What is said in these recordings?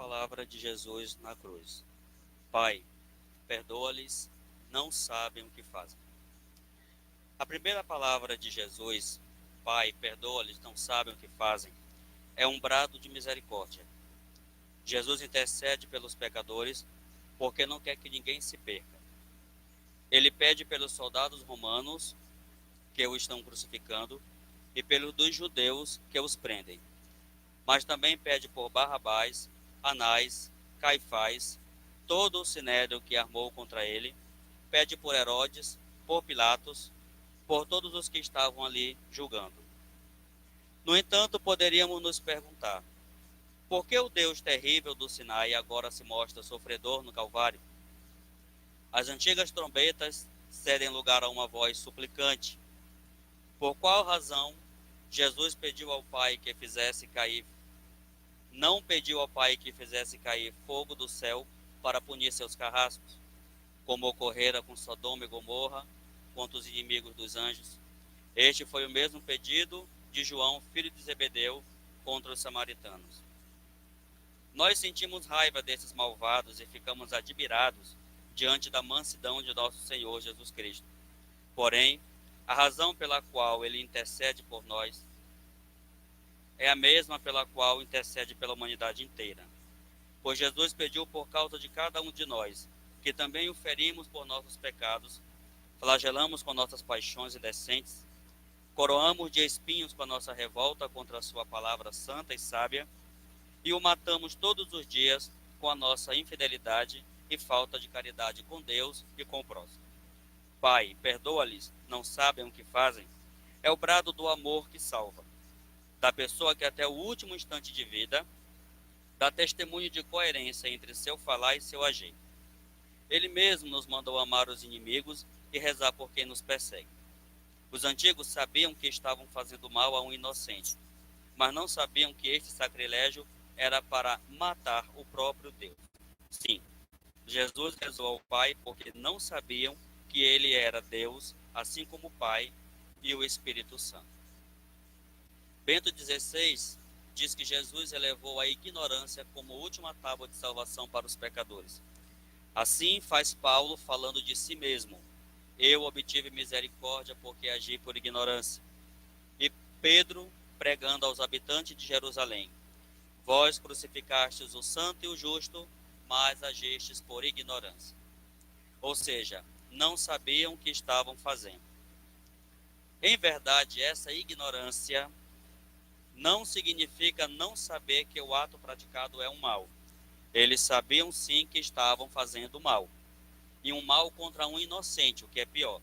palavra de Jesus na cruz. Pai, perdoa-lhes, não sabem o que fazem. A primeira palavra de Jesus, Pai, perdoa-lhes, não sabem o que fazem, é um brado de misericórdia. Jesus intercede pelos pecadores porque não quer que ninguém se perca. Ele pede pelos soldados romanos que o estão crucificando e pelos dos judeus que os prendem. Mas também pede por Barrabás, Anás, Caifás, todo o sinédrio que armou contra ele, pede por Herodes, por Pilatos, por todos os que estavam ali julgando. No entanto, poderíamos nos perguntar, por que o Deus terrível do Sinai agora se mostra sofredor no Calvário? As antigas trombetas cedem lugar a uma voz suplicante. Por qual razão Jesus pediu ao Pai que fizesse cair não pediu ao Pai que fizesse cair fogo do céu para punir seus carrascos, como ocorrera com Sodoma e Gomorra, contra os inimigos dos anjos? Este foi o mesmo pedido de João, filho de Zebedeu, contra os samaritanos. Nós sentimos raiva desses malvados e ficamos admirados diante da mansidão de nosso Senhor Jesus Cristo. Porém, a razão pela qual ele intercede por nós é a mesma pela qual intercede pela humanidade inteira. Pois Jesus pediu por causa de cada um de nós, que também o ferimos por nossos pecados, flagelamos com nossas paixões indecentes, coroamos de espinhos com a nossa revolta contra a sua palavra santa e sábia, e o matamos todos os dias com a nossa infidelidade e falta de caridade com Deus e com o próximo. Pai, perdoa-lhes, não sabem o que fazem, é o brado do amor que salva, da pessoa que até o último instante de vida dá testemunho de coerência entre seu falar e seu agir. Ele mesmo nos mandou amar os inimigos e rezar por quem nos persegue. Os antigos sabiam que estavam fazendo mal a um inocente, mas não sabiam que este sacrilégio era para matar o próprio Deus. Sim, Jesus rezou ao Pai porque não sabiam que ele era Deus, assim como o Pai e o Espírito Santo. Bento XVI diz que Jesus elevou a ignorância como última tábua de salvação para os pecadores. Assim faz Paulo falando de si mesmo: eu obtive misericórdia porque agi por ignorância. E Pedro pregando aos habitantes de Jerusalém: vós crucificastes o santo e o justo, mas agistes por ignorância. Ou seja, não sabiam o que estavam fazendo. Em verdade, essa ignorância não significa não saber que o ato praticado é um mal. Eles sabiam sim que estavam fazendo mal, e um mal contra um inocente, o que é pior.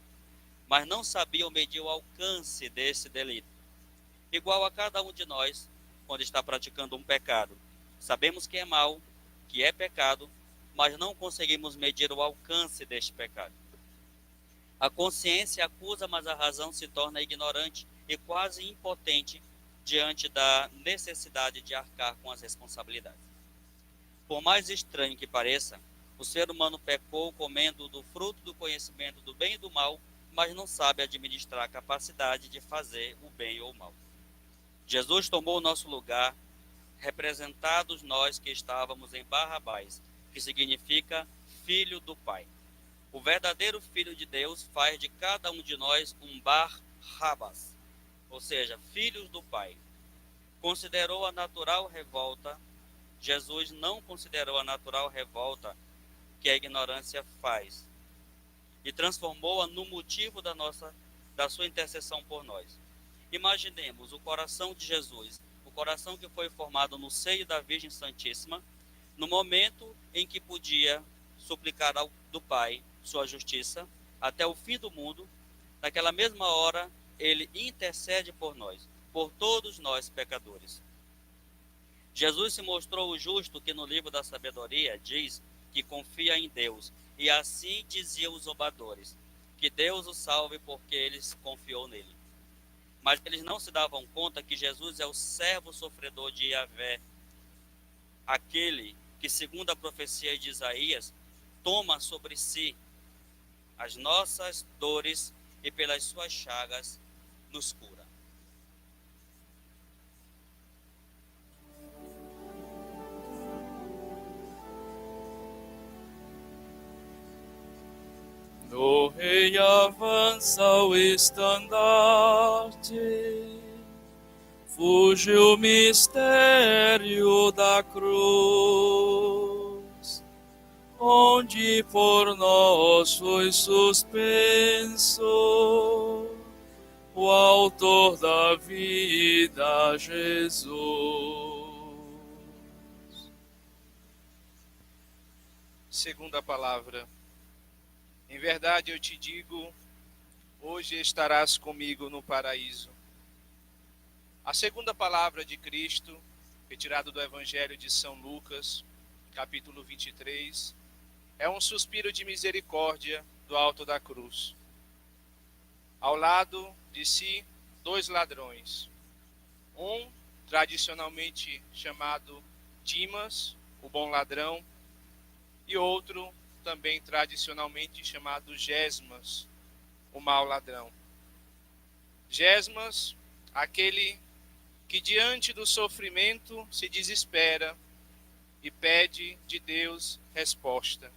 Mas não sabiam medir o alcance desse delito. Igual a cada um de nós, quando está praticando um pecado. Sabemos que é mal, que é pecado, mas não conseguimos medir o alcance deste pecado. A consciência acusa, mas a razão se torna ignorante e quase impotente diante da necessidade de arcar com as responsabilidades. Por mais estranho que pareça, o ser humano pecou comendo do fruto do conhecimento do bem e do mal, mas não sabe administrar a capacidade de fazer o bem ou o mal. Jesus tomou o nosso lugar, representados nós que estávamos em Barrabás, que significa filho do Pai. O verdadeiro Filho de Deus faz de cada um de nós um Barrabás, ou seja, filhos do Pai. Considerou a natural revolta, Jesus não considerou a natural revolta que a ignorância faz, e transformou-a no motivo da sua intercessão por nós. Imaginemos o coração de Jesus, o coração que foi formado no seio da Virgem Santíssima, no momento em que podia suplicar do Pai sua justiça até o fim do mundo. Naquela mesma hora, ele intercede por nós, por todos nós pecadores. Jesus se mostrou o justo que no livro da sabedoria diz que confia em Deus, e assim diziam os zombadores, que Deus o salve porque eles confiou nele. Mas eles não se davam conta que Jesus é o servo sofredor de Yahvé, aquele que, segundo a profecia de Isaías, toma sobre si as nossas dores e pelas suas chagas nos cura. o rei avança o estandarte, fuge o mistério da cruz, onde por nós foi suspenso o autor da vida, Jesus. Segunda palavra. Em verdade eu te digo, hoje estarás comigo no paraíso. A segunda palavra de Cristo, retirada do Evangelho de São Lucas, capítulo 23, é um suspiro de misericórdia do alto da cruz. Ao lado de si, 2 ladrões. Um, tradicionalmente chamado Dimas, o bom ladrão, e outro, também tradicionalmente chamado Gesmas, o mau ladrão. Gesmas, aquele que diante do sofrimento se desespera e pede de Deus resposta.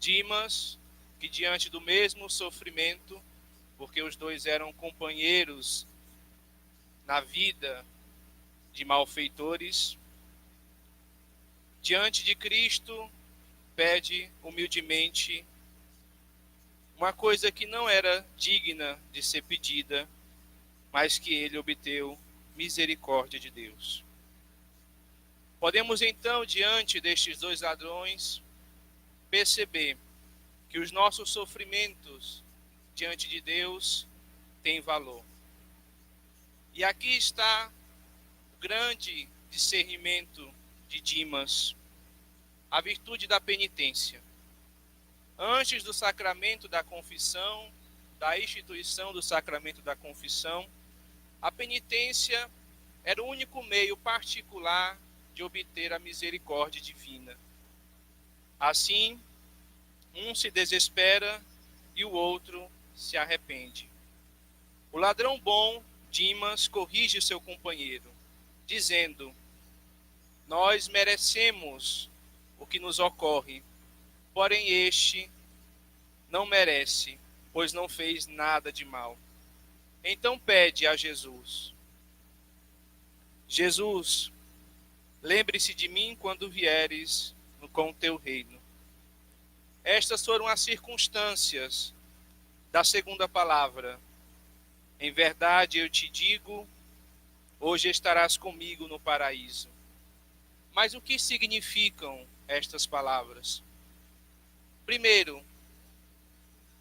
Dimas, que diante do mesmo sofrimento, porque os dois eram companheiros na vida de malfeitores, diante de Cristo, pede humildemente uma coisa que não era digna de ser pedida, mas que ele obteve misericórdia de Deus. Podemos então, diante destes 2 ladrões, perceber que os nossos sofrimentos diante de Deus têm valor. E aqui está o grande discernimento de Dimas, a virtude da penitência. Antes do sacramento da confissão, da instituição do sacramento da confissão, a penitência era o único meio particular de obter a misericórdia divina. Assim, um se desespera e o outro se arrepende. O ladrão bom, Dimas, corrige seu companheiro, dizendo: nós merecemos o que nos ocorre, porém este não merece, pois não fez nada de mal. Então pede a Jesus: Jesus, lembre-se de mim quando vieres com o teu reino. Estas foram as circunstâncias da segunda palavra. Em verdade eu te digo, hoje estarás comigo no paraíso. Mas o que significam estas palavras? Primeiro,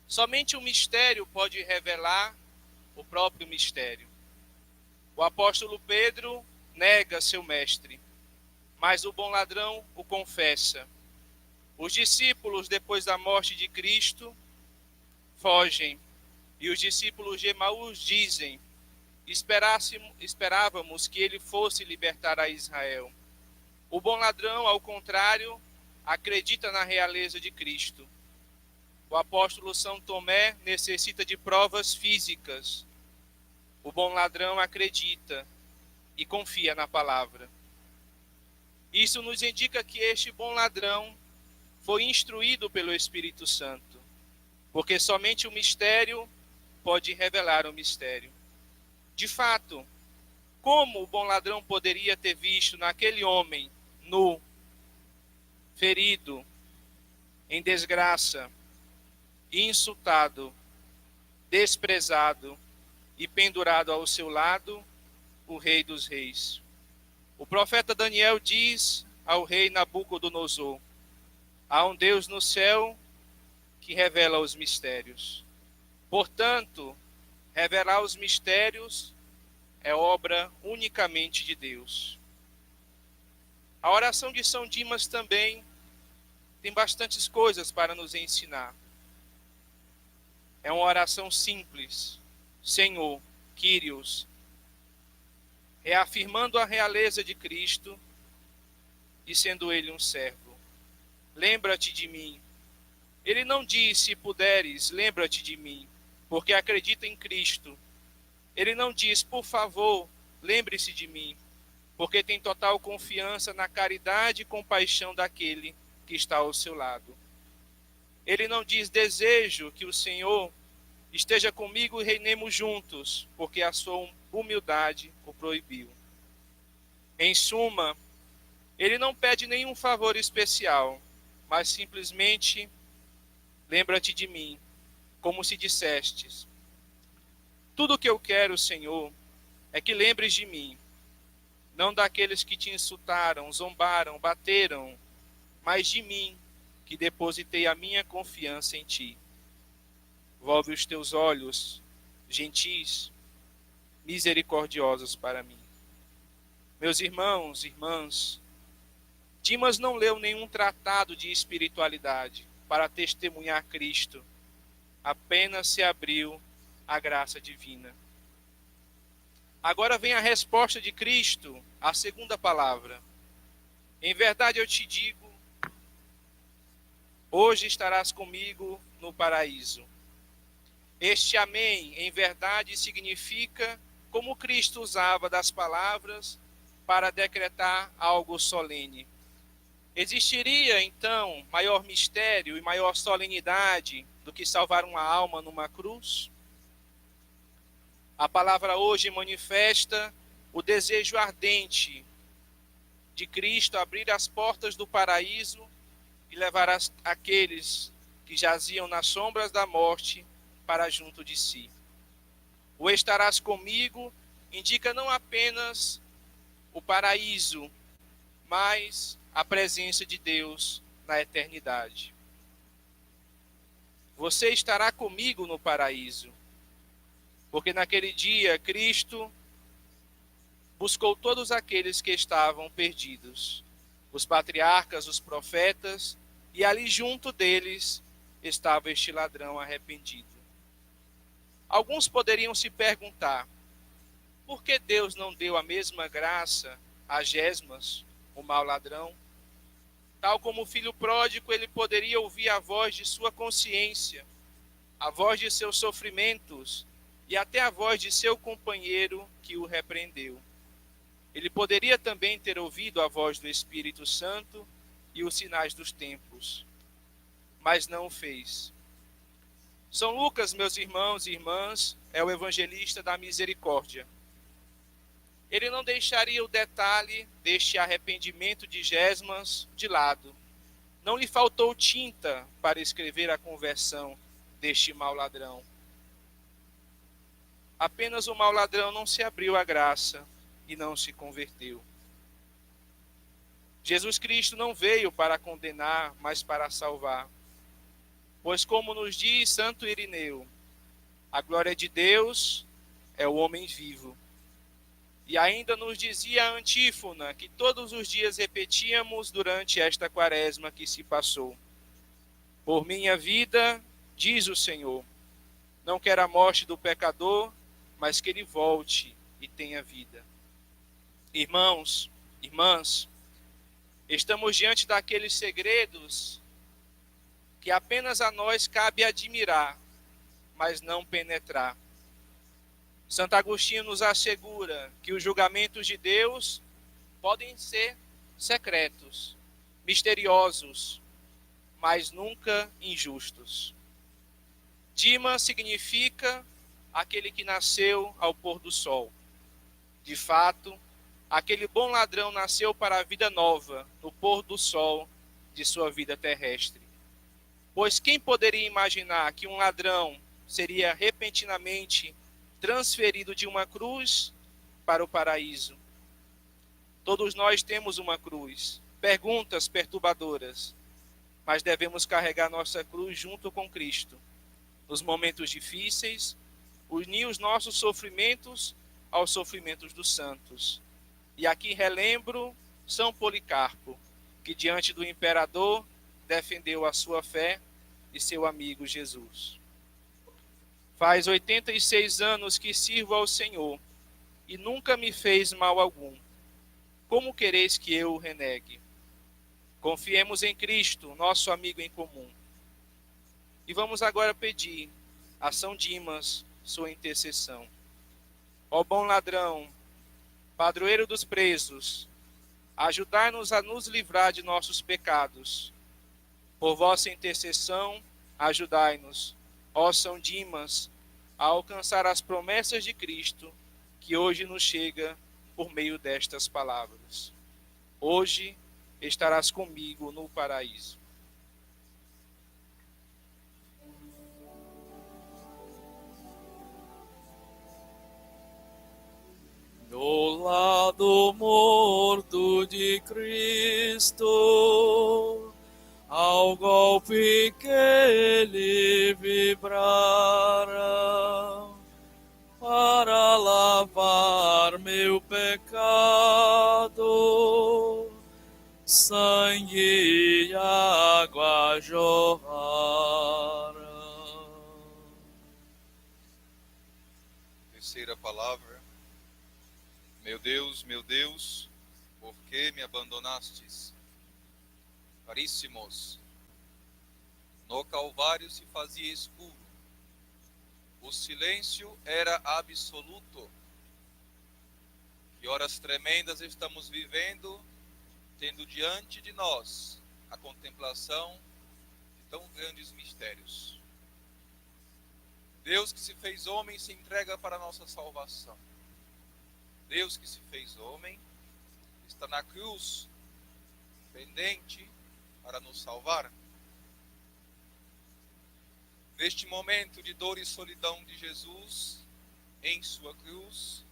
somente o mistério pode revelar o próprio mistério. O apóstolo Pedro nega seu mestre, mas o bom ladrão o confessa. Os discípulos, depois da morte de Cristo, fogem, e os discípulos de Emaús dizem: esperávamos que ele fosse libertar a Israel. O bom ladrão, ao contrário, acredita na realeza de Cristo. O apóstolo São Tomé necessita de provas físicas. O bom ladrão acredita e confia na palavra. Isso nos indica que este bom ladrão foi instruído pelo Espírito Santo, porque somente o mistério pode revelar o mistério. De fato, como o bom ladrão poderia ter visto naquele homem nu, ferido, em desgraça, insultado, desprezado e pendurado ao seu lado, o Rei dos Reis? O profeta Daniel diz ao rei Nabucodonosor: há um Deus no céu que revela os mistérios. Portanto, revelar os mistérios é obra unicamente de Deus. A oração de São Dimas também tem bastantes coisas para nos ensinar. É uma oração simples: Senhor, Kyrios, reafirmando a realeza de Cristo e sendo ele um servo. Lembra-te de mim. Ele não diz: se puderes, lembra-te de mim, porque acredita em Cristo. Ele não diz: por favor, lembre-se de mim, porque tem total confiança na caridade e compaixão daquele que está ao seu lado. Ele não diz: desejo que o Senhor esteja comigo e reinemos juntos, porque a sua humildade o proibiu. Em suma, ele não pede nenhum favor especial, mas simplesmente: lembra-te de mim, como se dissestes: tudo o que eu quero, Senhor, é que lembres de mim, não daqueles que te insultaram, zombaram, bateram, mas de mim, que depositei a minha confiança em ti. Volve os teus olhos, gentis, misericordiosos para mim. Meus irmãos, irmãs, Dimas não leu nenhum tratado de espiritualidade para testemunhar Cristo, apenas se abriu à graça divina. Agora vem a resposta de Cristo, a segunda palavra. Em verdade eu te digo, hoje estarás comigo no paraíso. Este amém, em verdade, significa como Cristo usava das palavras para decretar algo solene. Existiria, então, maior mistério e maior solenidade do que salvar uma alma numa cruz? A palavra hoje manifesta o desejo ardente de Cristo abrir as portas do paraíso e levar aqueles que jaziam nas sombras da morte para junto de si. O estarás comigo indica não apenas o paraíso, mas a presença de Deus na eternidade. Você estará comigo no paraíso, porque naquele dia Cristo buscou todos aqueles que estavam perdidos, os patriarcas, os profetas, e ali junto deles estava este ladrão arrependido. Alguns poderiam se perguntar: por que Deus não deu a mesma graça a Gesmas, o mau ladrão? Tal como o filho pródigo, ele poderia ouvir a voz de sua consciência, a voz de seus sofrimentos e até a voz de seu companheiro que o repreendeu. Ele poderia também ter ouvido a voz do Espírito Santo e os sinais dos tempos, mas não o fez. São Lucas, meus irmãos e irmãs, é o evangelista da misericórdia. Ele não deixaria o detalhe deste arrependimento de Gesmas de lado. Não lhe faltou tinta para escrever a conversão deste mau ladrão. Apenas o mau ladrão não se abriu à graça e não se converteu. Jesus Cristo não veio para condenar, mas para salvar. Pois, como nos diz Santo Irineu, a glória de Deus é o homem vivo. E ainda nos dizia a antífona, que todos os dias repetíamos durante esta quaresma que se passou: por minha vida, diz o Senhor, não quero a morte do pecador, mas que ele volte e tenha vida. Irmãos, irmãs, estamos diante daqueles segredos que apenas a nós cabe admirar, mas não penetrar. Santo Agostinho nos assegura que os julgamentos de Deus podem ser secretos, misteriosos, mas nunca injustos. Dimas significa aquele que nasceu ao pôr do sol. De fato, aquele bom ladrão nasceu para a vida nova, no pôr do sol de sua vida terrestre. Pois quem poderia imaginar que um ladrão seria repentinamente transferido de uma cruz para o paraíso? Todos nós temos uma cruz, perguntas perturbadoras, mas devemos carregar nossa cruz junto com Cristo. Nos momentos difíceis, unir os nossos sofrimentos aos sofrimentos dos santos. E aqui relembro São Policarpo, que diante do imperador defendeu a sua fé e seu amigo Jesus. Faz 86 anos que sirvo ao Senhor e nunca me fez mal algum. Como quereis que eu o renegue? Confiemos em Cristo, nosso amigo em comum. E vamos agora pedir a São Dimas sua intercessão. Ó bom ladrão, padroeiro dos presos, ajudai-nos a nos livrar de nossos pecados. Por vossa intercessão, Ajudai-nos, ó São Dimas, a alcançar as promessas de Cristo, que hoje nos chega por meio destas palavras. Hoje estarás comigo no paraíso. Do lado morto de Cristo, ao golpe que ele vibrara, para lavar meu pecado, sangue e água jorrara. Terceira palavra. Meu Deus, por que me abandonastes? Caríssimos, no Calvário se fazia escuro. O silêncio era absoluto. Que horas tremendas estamos vivendo, tendo diante de nós a contemplação de tão grandes mistérios. Deus que se fez homem se entrega para a nossa salvação. Deus que se fez homem está na cruz, pendente para nos salvar. Neste momento de dor e solidão de Jesus, em sua cruz,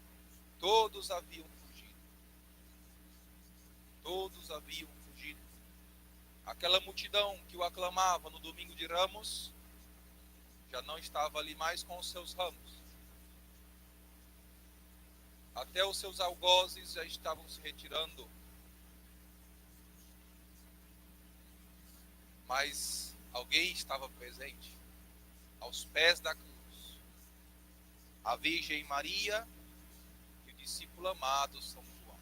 todos haviam fugido. Todos haviam fugido. Aquela multidão que o aclamava no domingo de Ramos, já não estava ali mais com os seus ramos. Até os seus algozes já estavam se retirando. Mas alguém estava presente, aos pés da cruz. A Virgem Maria e o discípulo amado São João.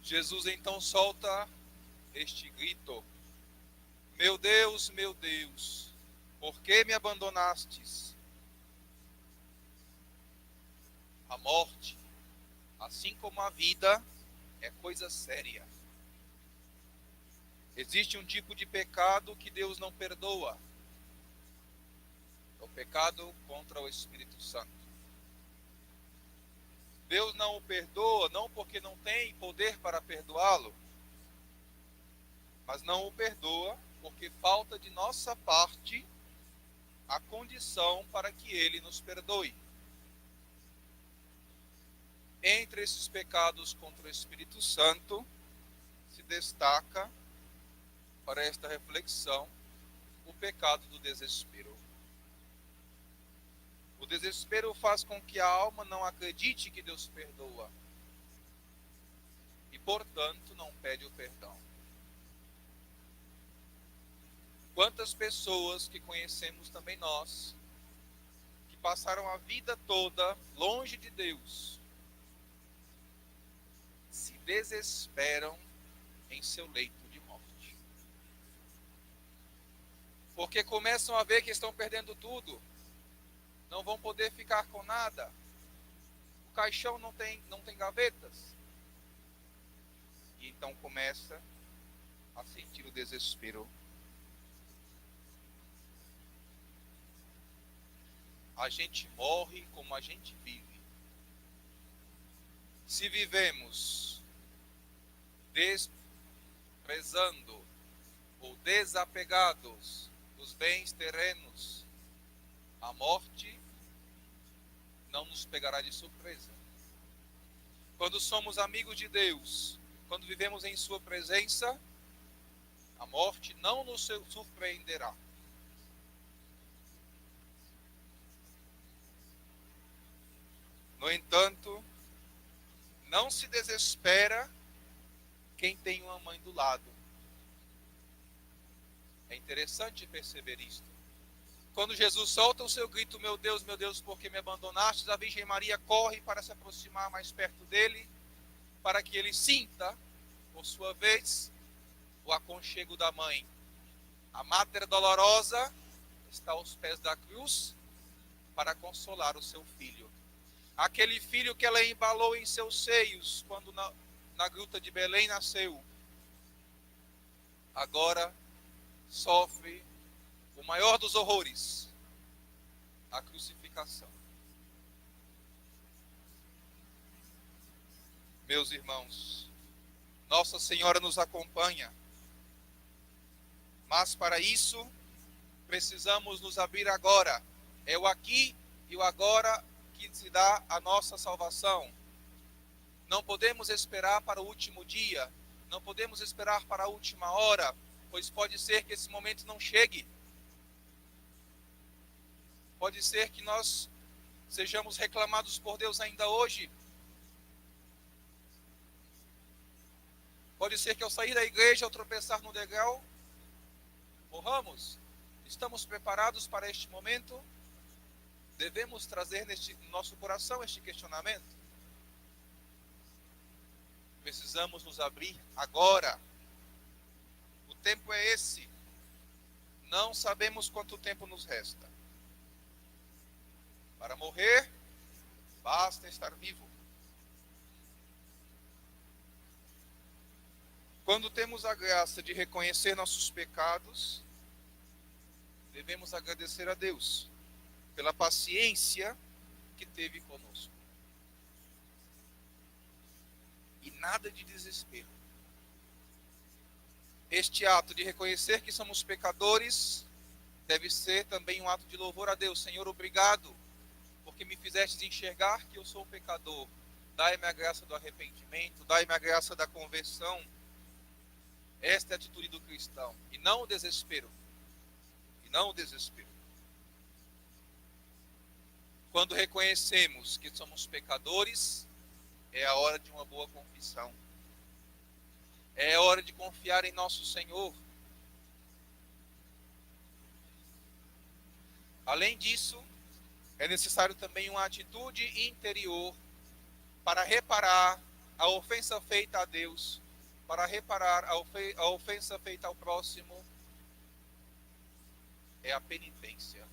Jesus então solta este grito: meu Deus, por que me abandonastes? A morte, assim como a vida, é coisa séria. Existe um tipo de pecado que Deus não perdoa. É o pecado contra o Espírito Santo. Deus não o perdoa, não porque não tem poder para perdoá-lo, mas não o perdoa porque falta de nossa parte a condição para que Ele nos perdoe. Entre esses pecados contra o Espírito Santo, se destaca, para esta reflexão, o pecado do desespero. O desespero faz com que a alma não acredite que Deus perdoa e, portanto, não pede o perdão. Quantas pessoas que conhecemos também nós, que passaram a vida toda longe de Deus, se desesperam em seu leito de morte. Porque começam a ver que estão perdendo tudo, não vão poder ficar com nada, o caixão não tem gavetas. E então começa a sentir o desespero. A gente morre como a gente vive. Se vivemos desprezando ou desapegados dos bens terrenos, a morte não nos pegará de surpresa. Quando somos amigos de Deus, quando vivemos em sua presença, a morte não nos surpreenderá. No entanto, não se desespera quem tem uma mãe do lado. É interessante perceber isto. Quando Jesus solta o seu grito, meu Deus, por que me abandonastes? A Virgem Maria corre para se aproximar mais perto dele, para que ele sinta, por sua vez, o aconchego da mãe. A Mater Dolorosa está aos pés da cruz para consolar o seu filho. Aquele filho que ela embalou em seus seios quando na gruta de Belém nasceu. agora sofre o maior dos horrores, a crucificação. Meus irmãos, Nossa Senhora nos acompanha, mas para isso precisamos nos abrir agora. É o aqui e o agora que se dá a nossa salvação. Não podemos esperar para o último dia, não podemos esperar para a última hora, pois pode ser que esse momento não chegue. Pode ser que nós sejamos reclamados por Deus ainda hoje. Pode ser que ao sair da igreja, ao tropeçar no degrau, morramos. Estamos preparados para este momento? Devemos trazer no nosso coração este questionamento. Precisamos nos abrir agora. O tempo é esse. Não sabemos quanto tempo nos resta. Para morrer, basta estar vivo. Quando temos a graça de reconhecer nossos pecados, devemos agradecer a Deus pela paciência que teve conosco. E nada de desespero. Este ato de reconhecer que somos pecadores deve ser também um ato de louvor a Deus. Senhor, obrigado, porque me fizeste enxergar que eu sou pecador. Dai-me a graça do arrependimento, dai-me a graça da conversão. Esta é a atitude do cristão, e não o desespero. E não o desespero. Quando reconhecemos que somos pecadores, é a hora de uma boa confissão. É a hora de confiar em nosso Senhor. Além disso, é necessário também uma atitude interior para reparar a ofensa feita a Deus, para reparar a ofensa feita ao próximo. É a penitência.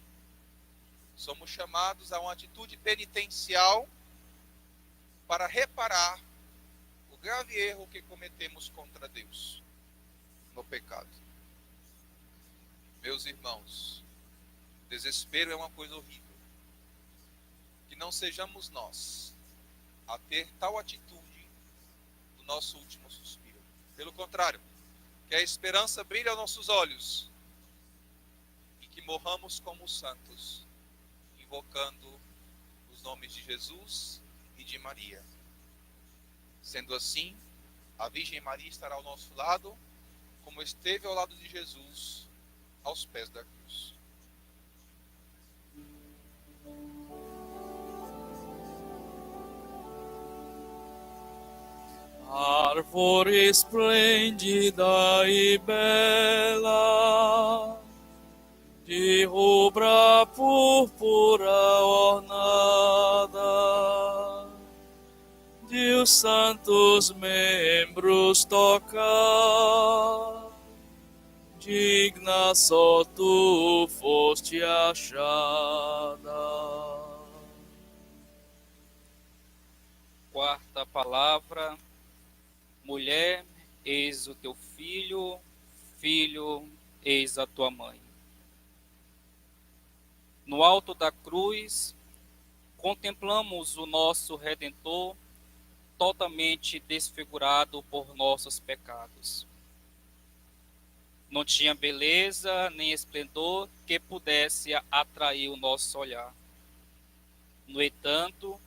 Somos chamados a uma atitude penitencial para reparar o grave erro que cometemos contra Deus no pecado. Meus irmãos, desespero é uma coisa horrível. Que não sejamos nós a ter tal atitude no nosso último suspiro. Pelo contrário, que a esperança brilhe aos nossos olhos e que morramos como santos, invocando os nomes de Jesus e de Maria. Sendo assim, a Virgem Maria estará ao nosso lado, como esteve ao lado de Jesus, aos pés da cruz. Árvore esplêndida e bela, de rubra púrpura ornada, de os santos membros tocar, digna só tu foste achada. Quarta palavra. Mulher, eis o teu filho, filho, eis a tua mãe. No alto da cruz, contemplamos o nosso Redentor totalmente desfigurado por nossos pecados. Não tinha beleza nem esplendor que pudesse atrair o nosso olhar. No entanto,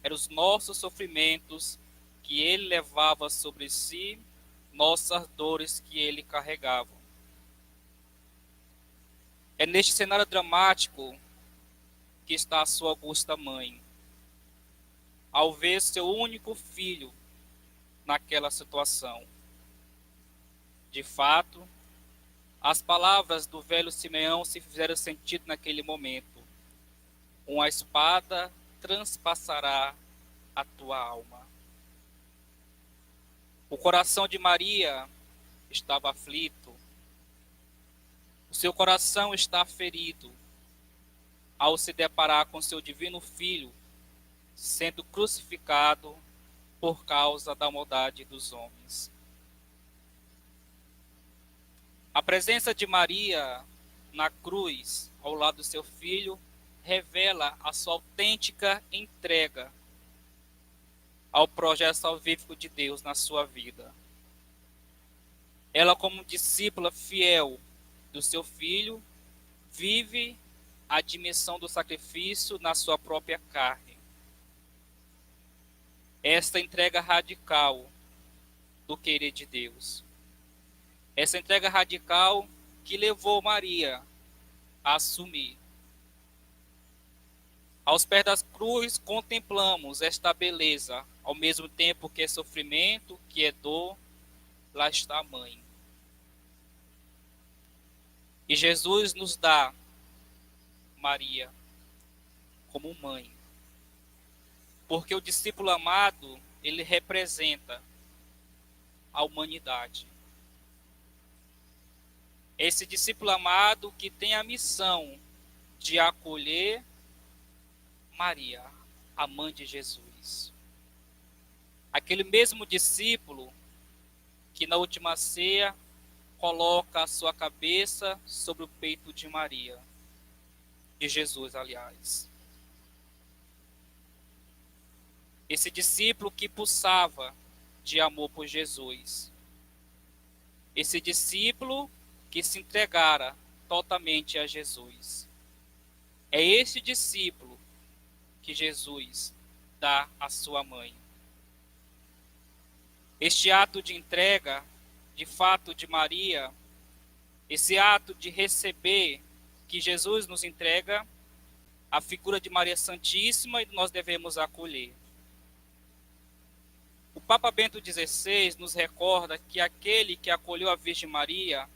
eram os nossos sofrimentos que ele levava sobre si, nossas dores que ele carregava. É neste cenário dramático que está a sua augusta mãe. Ao ver seu único filho naquela situação. De fato, as palavras do velho Simeão se fizeram sentido naquele momento. Uma espada transpassará a tua alma. O coração de Maria estava aflito. O seu coração está ferido ao se deparar com seu divino filho sendo crucificado por causa da maldade dos homens. A presença de Maria na cruz, ao lado do seu filho, revela a sua autêntica entrega ao projeto salvífico de Deus na sua vida. Ela, como discípula fiel do seu filho, vive a dimensão do sacrifício na sua própria carne. Esta entrega radical do querer de Deus. Essa entrega radical que levou Maria a assumir. Aos pés das cruzes contemplamos esta beleza, ao mesmo tempo que é sofrimento, que é dor, lá está a mãe. E Jesus nos dá Maria como mãe. Porque o discípulo amado, ele representa a humanidade. Esse discípulo amado que tem a missão de acolher Maria, a mãe de Jesus. Aquele mesmo discípulo que na última ceia coloca a sua cabeça sobre o peito de Maria, de Jesus, aliás. Esse discípulo que pulsava de amor por Jesus. Esse discípulo que se entregara totalmente a Jesus. É esse discípulo que Jesus dá à sua mãe. Este ato de entrega, de fato de Maria, esse ato de receber que Jesus nos entrega, a figura de Maria Santíssima, e nós devemos acolher. O Papa Bento XVI nos recorda que aquele que acolheu a Virgem Maria,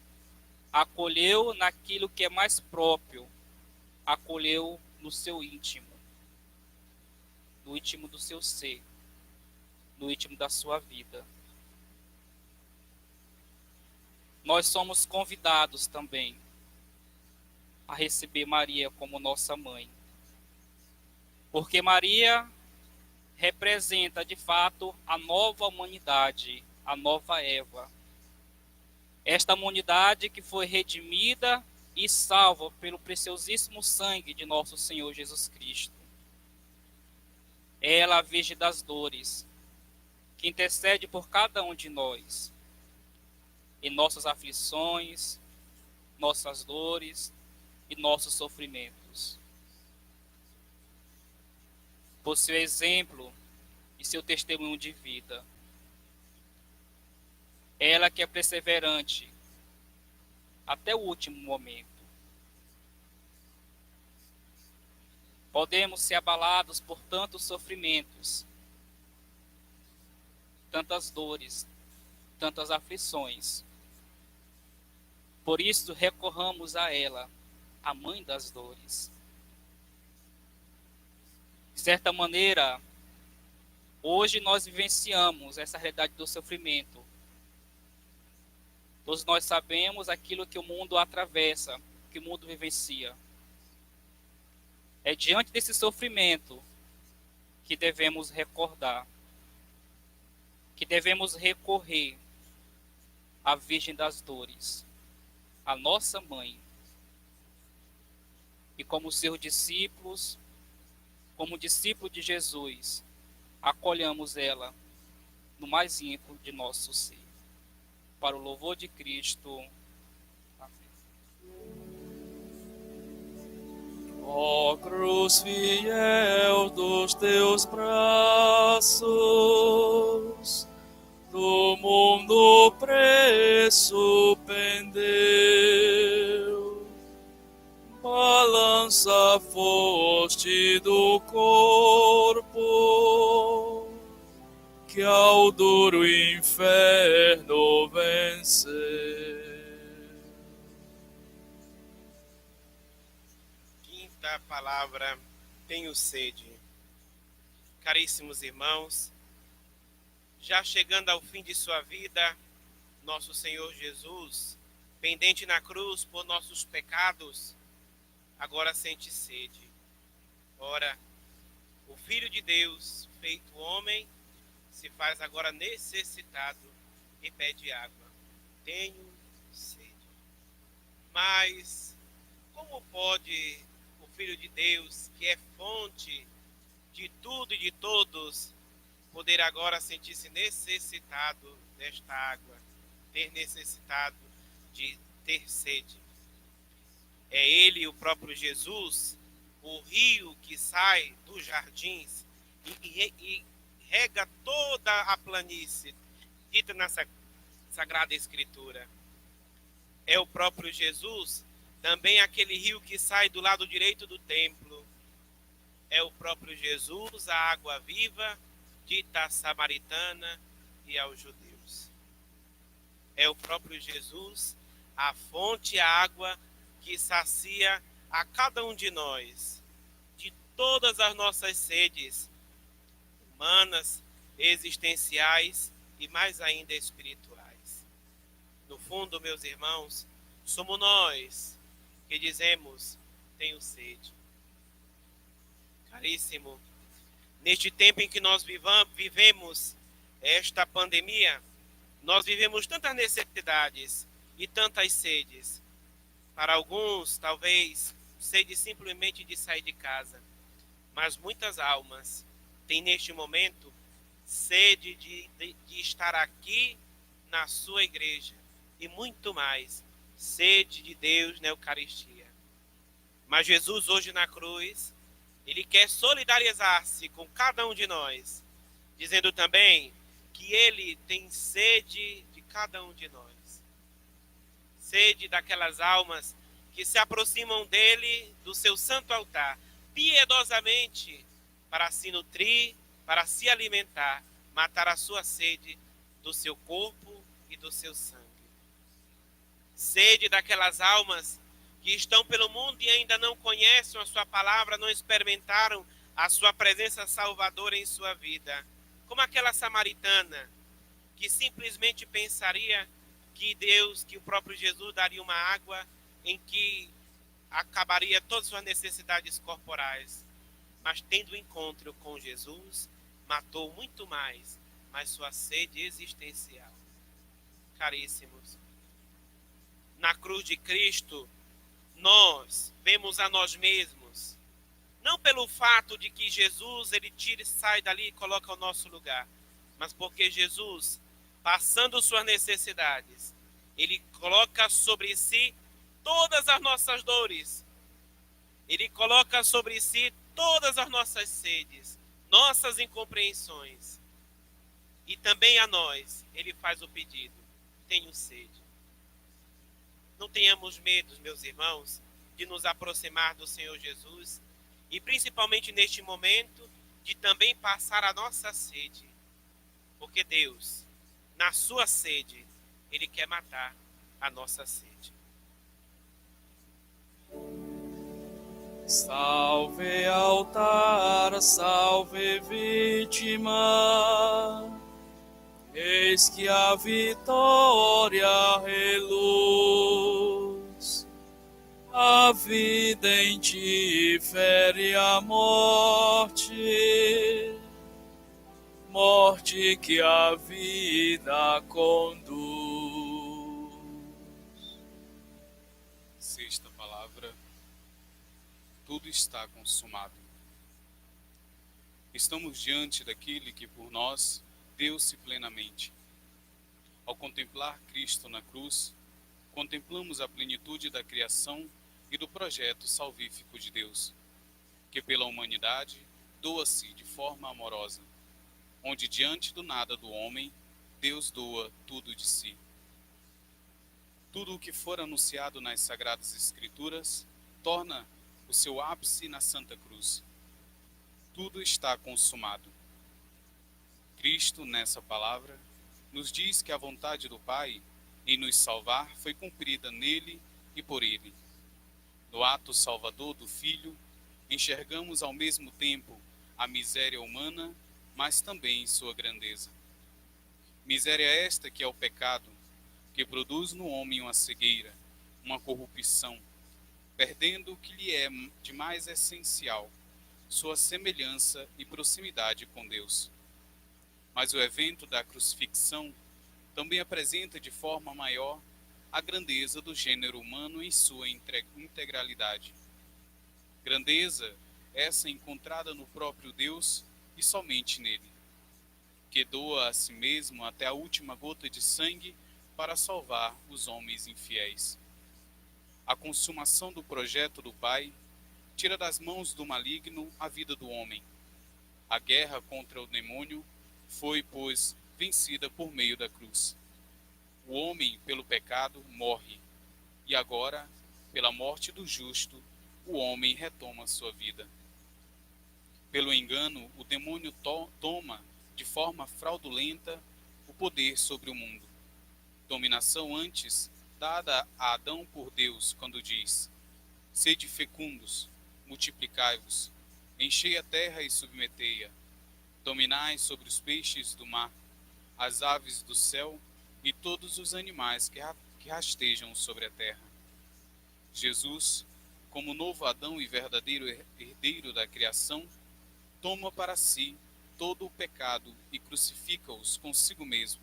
acolheu naquilo que é mais próprio, acolheu no seu íntimo, no íntimo do seu ser, no íntimo da sua vida. Nós somos convidados também a receber Maria como nossa mãe. Porque Maria representa, de fato, a nova humanidade, a nova Eva. Esta humanidade que foi redimida e salva pelo preciosíssimo sangue de nosso Senhor Jesus Cristo. Ela, a Virgem das Dores, que intercede por cada um de nós, em nossas aflições, nossas dores e nossos sofrimentos. Por seu exemplo e seu testemunho de vida. Ela que é perseverante até o último momento. Podemos ser abalados por tantos sofrimentos, tantas dores, tantas aflições. Por isso recorramos a ela, a mãe das dores. De certa maneira, hoje nós vivenciamos essa realidade do sofrimento. Todos nós sabemos aquilo que o mundo atravessa, que o mundo vivencia. É diante desse sofrimento que devemos recordar, que devemos recorrer à Virgem das Dores, a nossa mãe. E como seus discípulos, como discípulo de Jesus, acolhamos ela no mais íntimo de nosso ser. Para o louvor de Cristo. Ó cruz fiel dos teus braços, do mundo preço pendeu, balança foste do corpo, que ao duro inferno venceu. Quinta palavra, tenho sede. Caríssimos irmãos, já chegando ao fim de sua vida, nosso Senhor Jesus, pendente na cruz por nossos pecados, agora sente sede. Ora, o Filho de Deus, feito homem, se faz agora necessitado e pede água. Tenho sede. Mas como pode o Filho de Deus, que é fonte de tudo e de todos, poder agora sentir-se necessitado desta água, ter necessitado de ter sede? É ele, o próprio Jesus, o rio que sai dos jardins e rega toda a planície, dita na Sagrada Escritura. É o próprio Jesus, também aquele rio que sai do lado direito do templo. É o próprio Jesus, a água viva, dita à samaritana e aos judeus. É o próprio Jesus, a fonte, a água que sacia a cada um de nós, de todas as nossas sedes, humanas, existenciais e mais ainda espirituais. No fundo, meus irmãos, somos nós que dizemos: tenho sede. Caríssimo, neste tempo em que nós vivemos esta pandemia, nós vivemos tantas necessidades e tantas sedes. Para alguns, talvez, sede simplesmente de sair de casa. Mas muitas almas têm neste momento sede de estar aqui na sua igreja. E muito mais, sede de Deus na Eucaristia. Mas Jesus hoje na cruz, ele quer solidarizar-se com cada um de nós, dizendo também que ele tem sede de cada um de nós. Sede daquelas almas que se aproximam dele, do seu santo altar, piedosamente, para se nutrir, para se alimentar, matar a sua sede do seu corpo e do seu sangue. Sede daquelas almas que estão pelo mundo e ainda não conhecem a sua palavra, não experimentaram a sua presença salvadora em sua vida. Como aquela samaritana que simplesmente pensaria que Deus, que o próprio Jesus daria uma água em que acabaria todas as suas necessidades corporais. Mas tendo encontro com Jesus, matou muito mais, mas sua sede existencial. Caríssimos, na cruz de Cristo, nós vemos a nós mesmos, não pelo fato de que Jesus, ele tira e sai dali e coloca o nosso lugar, mas porque Jesus, passando suas necessidades, ele coloca sobre si todas as nossas dores, ele coloca sobre si todas as nossas sedes, nossas incompreensões, e também a nós, ele faz o pedido: tenho sede. Não tenhamos medo, meus irmãos, de nos aproximar do Senhor Jesus e principalmente neste momento de também passar a nossa sede, porque Deus, na sua sede, ele quer matar a nossa sede. Salve altar, salve vítima, eis que a vitória reluz, a vida em ti fere a morte, morte que a vida conduz. Sexta palavra: tudo está consumado. Estamos diante daquele que por nós deu-se plenamente. Ao contemplar Cristo na cruz, contemplamos a plenitude da criação e do projeto salvífico de Deus, que pela humanidade doa-se de forma amorosa, onde diante do nada do homem, Deus doa tudo de si. Tudo o que for anunciado nas Sagradas Escrituras torna o seu ápice na Santa Cruz. Tudo está consumado. Cristo, nessa palavra, nos diz que a vontade do Pai em nos salvar foi cumprida nele e por ele. No ato salvador do Filho, enxergamos ao mesmo tempo a miséria humana, mas também sua grandeza. Miséria esta que é o pecado, que produz no homem uma cegueira, uma corrupção, perdendo o que lhe é de mais essencial, sua semelhança e proximidade com Deus. Mas o evento da crucifixão também apresenta de forma maior a grandeza do gênero humano em sua integralidade. Grandeza essa encontrada no próprio Deus e somente nele, que doa a si mesmo até a última gota de sangue para salvar os homens infiéis. A consumação do projeto do Pai tira das mãos do maligno a vida do homem. A guerra contra o demônio foi, pois, vencida por meio da cruz. O homem, pelo pecado, morre, e agora, pela morte do justo, o homem retoma sua vida. Pelo engano, o demônio toma, de forma fraudulenta, o poder sobre o mundo. Dominação antes dada a Adão por Deus, quando diz: sede fecundos, multiplicai-vos, enchei a terra e submetei-a, dominai sobre os peixes do mar, as aves do céu e todos os animais que rastejam sobre a terra. Jesus, como novo Adão e verdadeiro herdeiro da criação, toma para si todo o pecado e crucifica-os consigo mesmo,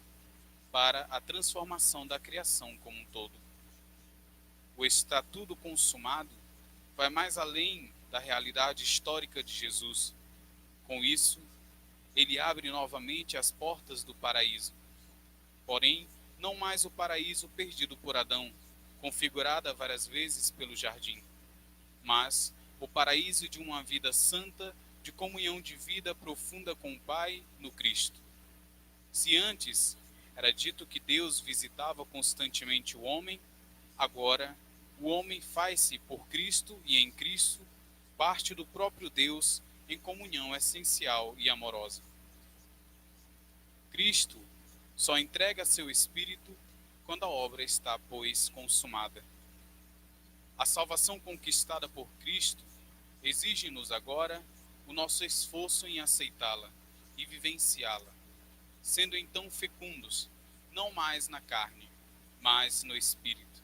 para a transformação da criação como um todo. O está tudo consumado vai mais além da realidade histórica de Jesus. Com isso, ele abre novamente as portas do paraíso. Porém, não mais o paraíso perdido por Adão, configurada várias vezes pelo jardim, mas o paraíso de uma vida santa, de comunhão de vida profunda com o Pai no Cristo. Se antes era dito que Deus visitava constantemente o homem, agora o homem faz-se por Cristo e em Cristo parte do próprio Deus em comunhão essencial e amorosa. Cristo só entrega seu Espírito quando a obra está, pois, consumada. A salvação conquistada por Cristo exige-nos agora o nosso esforço em aceitá-la e vivenciá-la, sendo então fecundos, não mais na carne, mas no Espírito.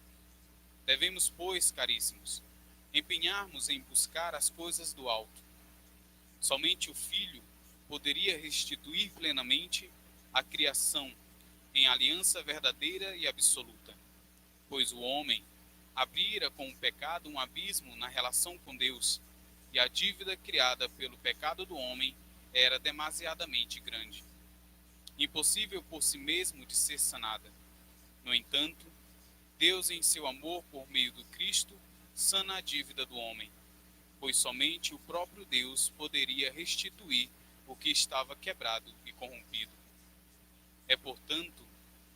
Devemos, pois, caríssimos, empenhar-nos em buscar as coisas do alto. Somente o Filho poderia restituir plenamente a criação em aliança verdadeira e absoluta, pois o homem abrira com o pecado um abismo na relação com Deus, e a dívida criada pelo pecado do homem era demasiadamente grande, impossível por si mesmo de ser sanada. No entanto, Deus, em seu amor por meio do Cristo, sana a dívida do homem, pois somente o próprio Deus poderia restituir o que estava quebrado e corrompido. É, portanto,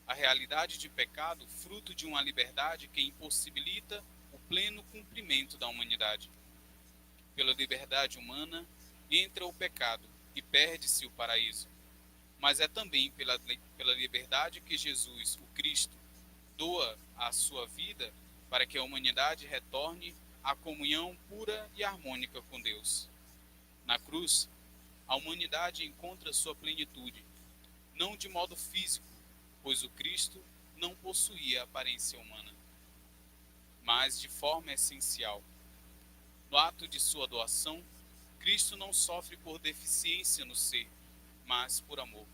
a realidade de pecado fruto de uma liberdade que impossibilita o pleno cumprimento da humanidade. Pela liberdade humana entra o pecado e perde-se o paraíso, mas é também pela liberdade que Jesus, o Cristo, doa a sua vida para que a humanidade retorne à comunhão pura e harmônica com Deus. Na cruz, a humanidade encontra sua plenitude, não de modo físico, pois o Cristo não possuía aparência humana, mas de forma essencial. No ato de sua doação, Cristo não sofre por deficiência no ser, mas por amor,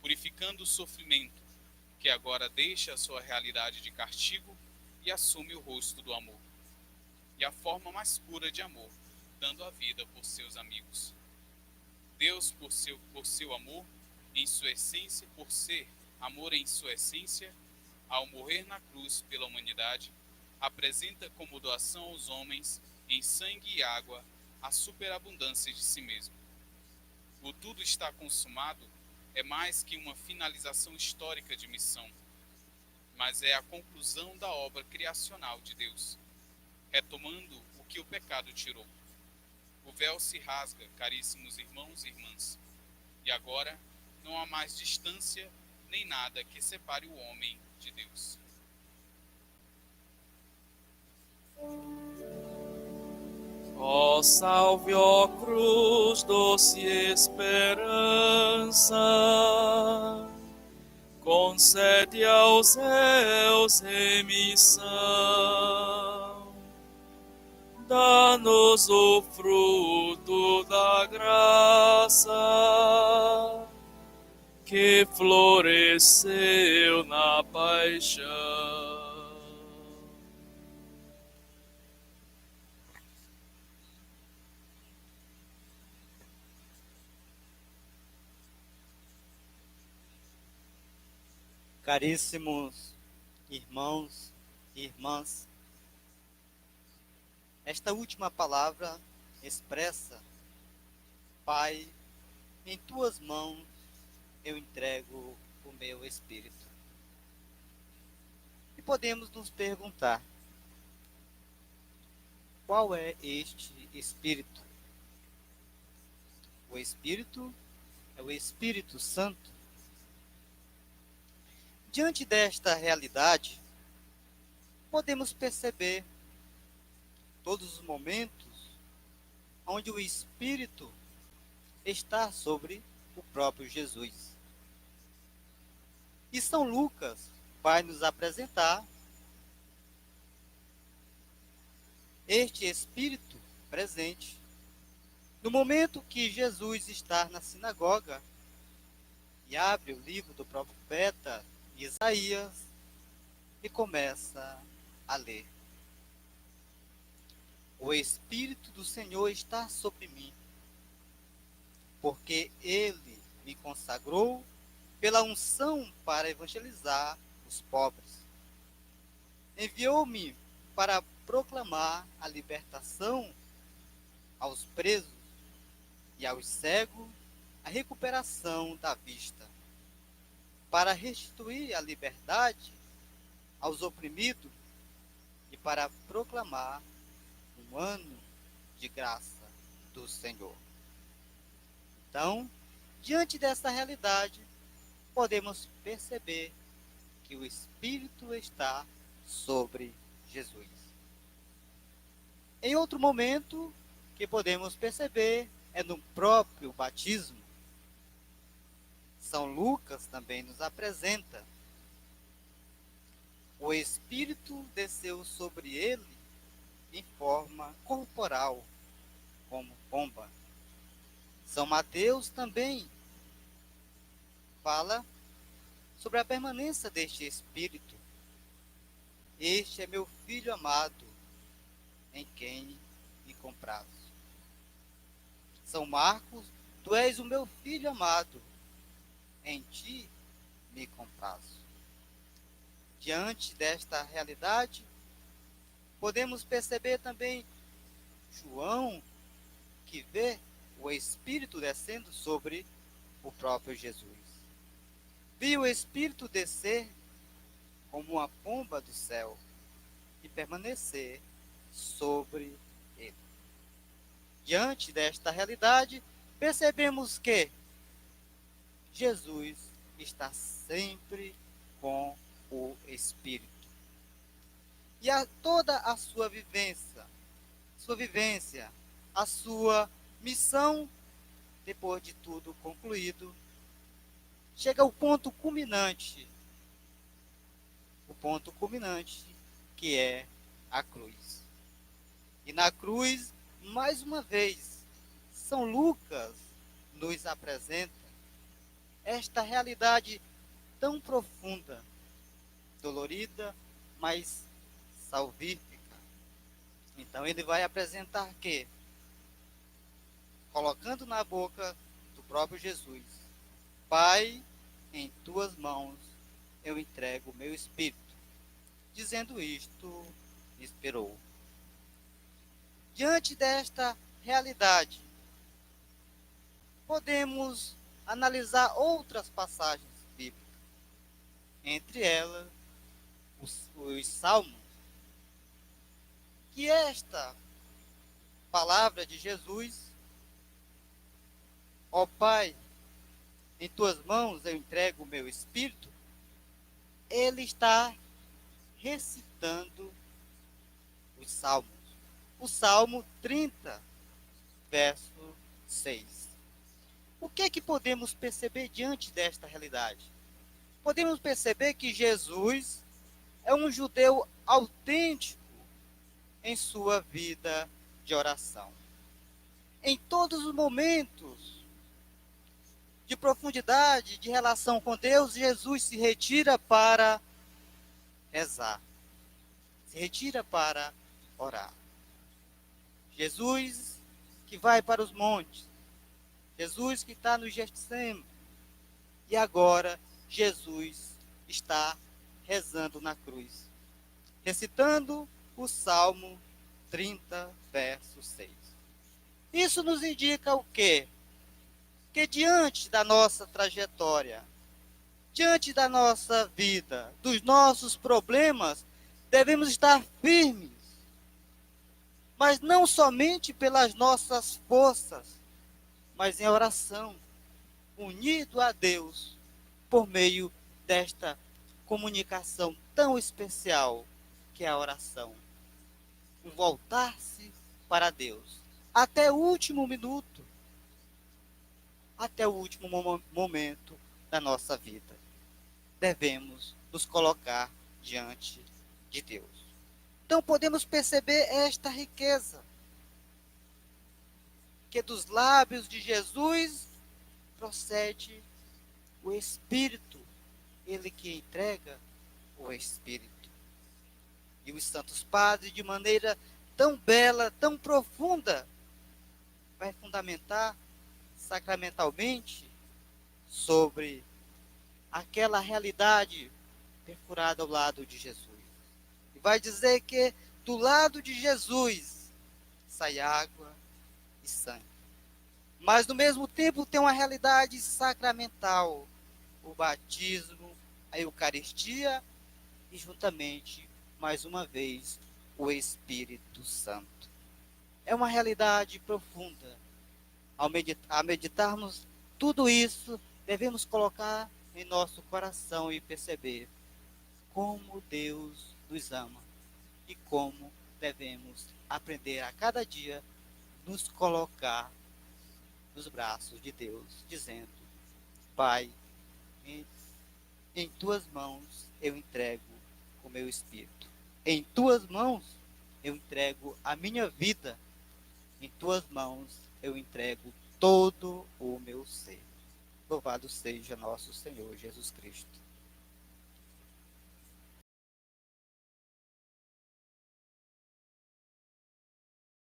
purificando o sofrimento, que agora deixa a sua realidade de castigo e assume o rosto do amor, e a forma mais pura de amor, dando a vida por seus amigos. Deus, por seu amor, em sua essência, por ser amor em sua essência, ao morrer na cruz pela humanidade, apresenta como doação aos homens, em sangue e água, a superabundância de si mesmo. O tudo está consumado é mais que uma finalização histórica de missão, mas é a conclusão da obra criacional de Deus, retomando o que o pecado tirou. O véu se rasga, caríssimos irmãos e irmãs, e agora não há mais distância nem nada que separe o homem de Deus. Ó salve, ó cruz, doce esperança, concede aos réus remissão, dá-nos o fruto da graça que floresceu na paixão. Caríssimos irmãos e irmãs, esta última palavra expressa: Pai, em tuas mãos eu entrego o meu espírito. E podemos nos perguntar: qual é este espírito? O espírito é o Espírito Santo. Diante desta realidade, podemos perceber todos os momentos onde o Espírito está sobre o próprio Jesus. E São Lucas vai nos apresentar este Espírito presente no momento que Jesus está na sinagoga e abre o livro do profeta Isaías e começa a ler. O Espírito do Senhor está sobre mim, porque Ele me consagrou pela unção para evangelizar os pobres. Enviou-me para proclamar a libertação aos presos e aos cegos, a recuperação da vista, para restituir a liberdade aos oprimidos e para proclamar um ano de graça do Senhor. Então, diante dessa realidade, podemos perceber que o Espírito está sobre Jesus. Em outro momento que podemos perceber é no próprio batismo. São Lucas também nos apresenta: o Espírito desceu sobre ele em forma corporal, como pomba. São Mateus também fala sobre a permanência deste Espírito. Este é meu Filho amado, em quem me comprazo. São Marcos: tu és o meu Filho amado, em ti me comprazo. Diante desta realidade, podemos perceber também João, que vê o Espírito descendo sobre o próprio Jesus. Viu o Espírito descer como uma pomba do céu e permanecer sobre ele. Diante desta realidade, percebemos que Jesus está sempre com o Espírito. E toda a sua vivência, a sua missão, depois de tudo concluído, chega ao ponto culminante. O ponto culminante, que é a cruz. E na cruz, mais uma vez, São Lucas nos apresenta esta realidade tão profunda, dolorida, mas salvífica. Então ele vai apresentar que, colocando na boca do próprio Jesus: Pai, em tuas mãos eu entrego o meu espírito. Dizendo isto, expirou. Diante desta realidade, podemos analisar outras passagens bíblicas, entre elas os Salmos, que esta palavra de Jesus: ó Pai, em tuas mãos eu entrego o meu espírito, ele está recitando os Salmos. O Salmo 30, verso 6. O que é que podemos perceber diante desta realidade? Podemos perceber que Jesus é um judeu autêntico em sua vida de oração. Em todos os momentos de profundidade, de relação com Deus, Jesus se retira para rezar, se retira para orar. Jesus que vai para os montes, Jesus que está no Getsemane, e agora Jesus está rezando na cruz, recitando o Salmo 30, verso 6. Isso nos indica o quê? Que diante da nossa trajetória, diante da nossa vida, dos nossos problemas, devemos estar firmes, mas não somente pelas nossas forças, mas em oração, unido a Deus, por meio desta comunicação tão especial que é a oração. Um voltar-se para Deus, até o último minuto, até o último momento da nossa vida. Devemos nos colocar diante de Deus. Então podemos perceber esta riqueza, que dos lábios de Jesus procede o Espírito, ele que entrega o Espírito. E os santos padres, de maneira tão bela, tão profunda, vai fundamentar sacramentalmente sobre aquela realidade perfurada ao lado de Jesus. E vai dizer que do lado de Jesus sai água e sangue. Mas no mesmo tempo tem uma realidade sacramental, o batismo, a Eucaristia e juntamente, mais uma vez, o Espírito Santo. É uma realidade profunda. Ao meditarmos tudo isso, devemos colocar em nosso coração e perceber como Deus nos ama e como devemos aprender a cada dia nos colocar nos braços de Deus, dizendo: Pai, em tuas mãos eu entrego o meu espírito. Em tuas mãos eu entrego a minha vida. Em tuas mãos eu entrego todo o meu ser. Louvado seja nosso Senhor Jesus Cristo.